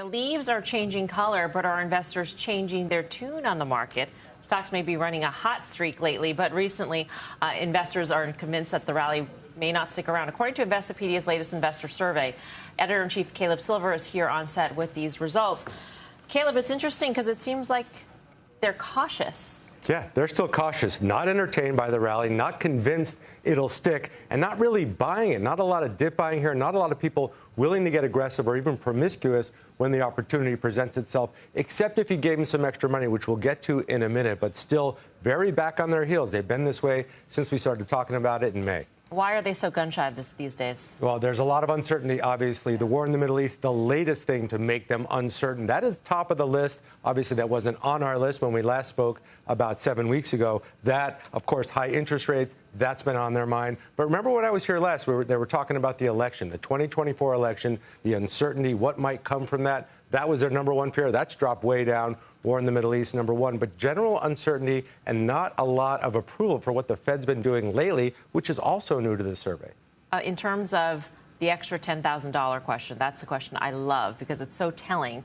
The leaves are changing color, but are investors changing their tune on the market? Stocks may be running a hot streak lately, but recently investors are convinced that the rally may not stick around. According to Investopedia's latest investor survey, editor-in-chief Caleb Silver is here on set with these results. Caleb, it's interesting because it seems like they're cautious. Yeah, they're still cautious, not entertained by the rally, not convinced it'll stick, and not really buying it. Not a lot of dip buying here, not a lot of people willing to get aggressive or even promiscuous when the opportunity presents itself, except if you gave them some extra money, which we'll get to in a minute, but still very back on their heels. They've been this way since we started talking about it in May. Why are they so gun-shy these days? Well, there's a lot of uncertainty, obviously. The war in the Middle East, the latest thing to make them uncertain. That is top of the list. Obviously, that wasn't on our list when we last spoke about 7 weeks ago. That, of course, high interest rates, that's been on their mind. But remember when I was here last, they were talking about the election, the 2024 election, the uncertainty, what might come from that. That was their number one fear. That's dropped way down. War in the Middle East, number one. But general uncertainty and not a lot of approval for what the Fed's been doing lately, which is also new to this survey. In terms of the extra $10,000 question, that's the question I love because it's so telling.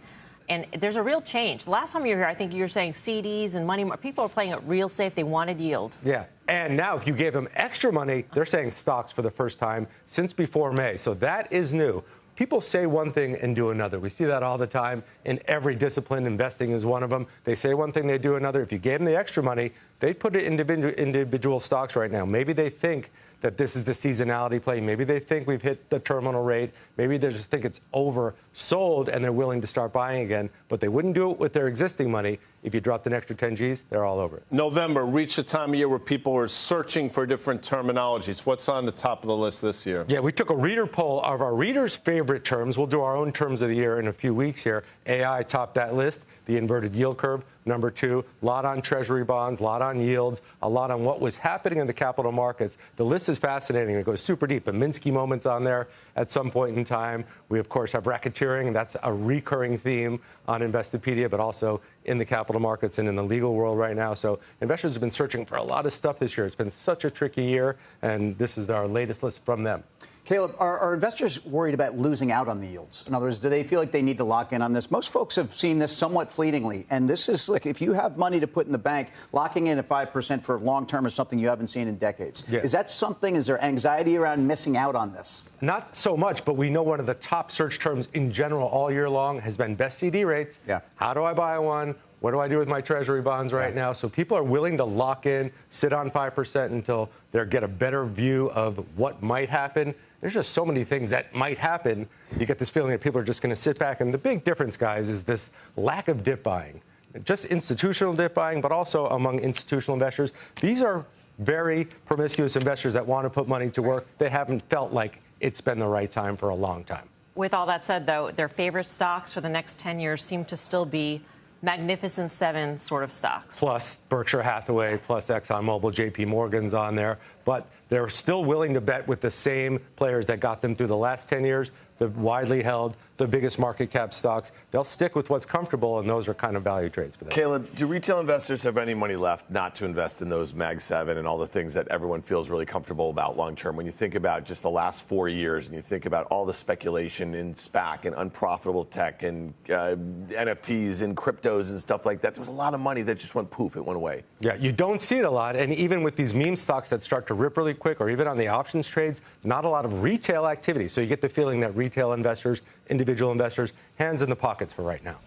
And there's a real change. Last time you were here, I think you were saying CDs and money. People are playing it real safe. They wanted yield. Yeah. And now if you gave them extra money, they're saying stocks for the first time since before May. So that is new. People say one thing and do another. We see that all the time in every discipline. Investing is one of them. They say one thing, they do another. If you gave them the extra money, they'd put it in individual stocks right now. Maybe they think that this is the seasonality play. Maybe they think we've hit the terminal rate. Maybe they just think it's oversold and they're willing to start buying again. But they wouldn't do it with their existing money. If you dropped an extra 10 G's, they're all over it. November reached a time of year where people are searching for different terminologies. What's on the top of the list this year? Yeah, we took a reader poll of our readers' favorite terms. We'll do our own terms of the year in a few weeks here. AI topped that list. The inverted yield curve, number two. A lot on treasury bonds, a lot on yields, a lot on what was happening in the capital markets. The list is fascinating. It goes super deep. The Minsky moments on there at some point in time. We, of course, have racketeering. That's a recurring theme on Investopedia, but also in the capital markets and in the legal world right now. So investors have been searching for a lot of stuff this year. It's been such a tricky year, and this is our latest list from them. Caleb, are investors worried about losing out on the yields? In other words, do they feel like they need to lock in on this? Most folks have seen this somewhat fleetingly. And this is like if you have money to put in the bank, locking in at 5% for long term is something you haven't seen in decades. Yeah. Is that something? Is there anxiety around missing out on this? Not so much, but we know one of the top search terms in general all year long has been best CD rates. Yeah. How do I buy one? What do I do with my treasury bonds right now? So people are willing to lock in, sit on 5% until they get a better view of what might happen. There's just so many things that might happen. You get this feeling that people are just going to sit back. And the big difference, guys, is this lack of dip buying. Just institutional dip buying, but also among institutional investors. These are very promiscuous investors that want to put money to work. They haven't felt like it's been the right time for a long time. With all that said, though, their favorite stocks for the next 10 years seem to still be Magnificent Seven sort of stocks. Plus Berkshire Hathaway, plus ExxonMobil, JP Morgan's on there. But they're still willing to bet with the same players that got them through the last 10 years, the widely held, the biggest market cap stocks. They'll stick with what's comfortable, and those are kind of value trades for them. Caleb, do retail investors have any money left not to invest in those Mag 7 and all the things that everyone feels really comfortable about long term? When you think about just the last 4 years and you think about all the speculation in SPAC and unprofitable tech and NFTs and cryptos and stuff like that, there was a lot of money that just went poof, it went away. Yeah, you don't see it a lot. And even with these meme stocks that start to rip really quick, or even on the options trades, not a lot of retail activity. So you get the feeling that retail investors, individual investors, hands in the pockets for right now.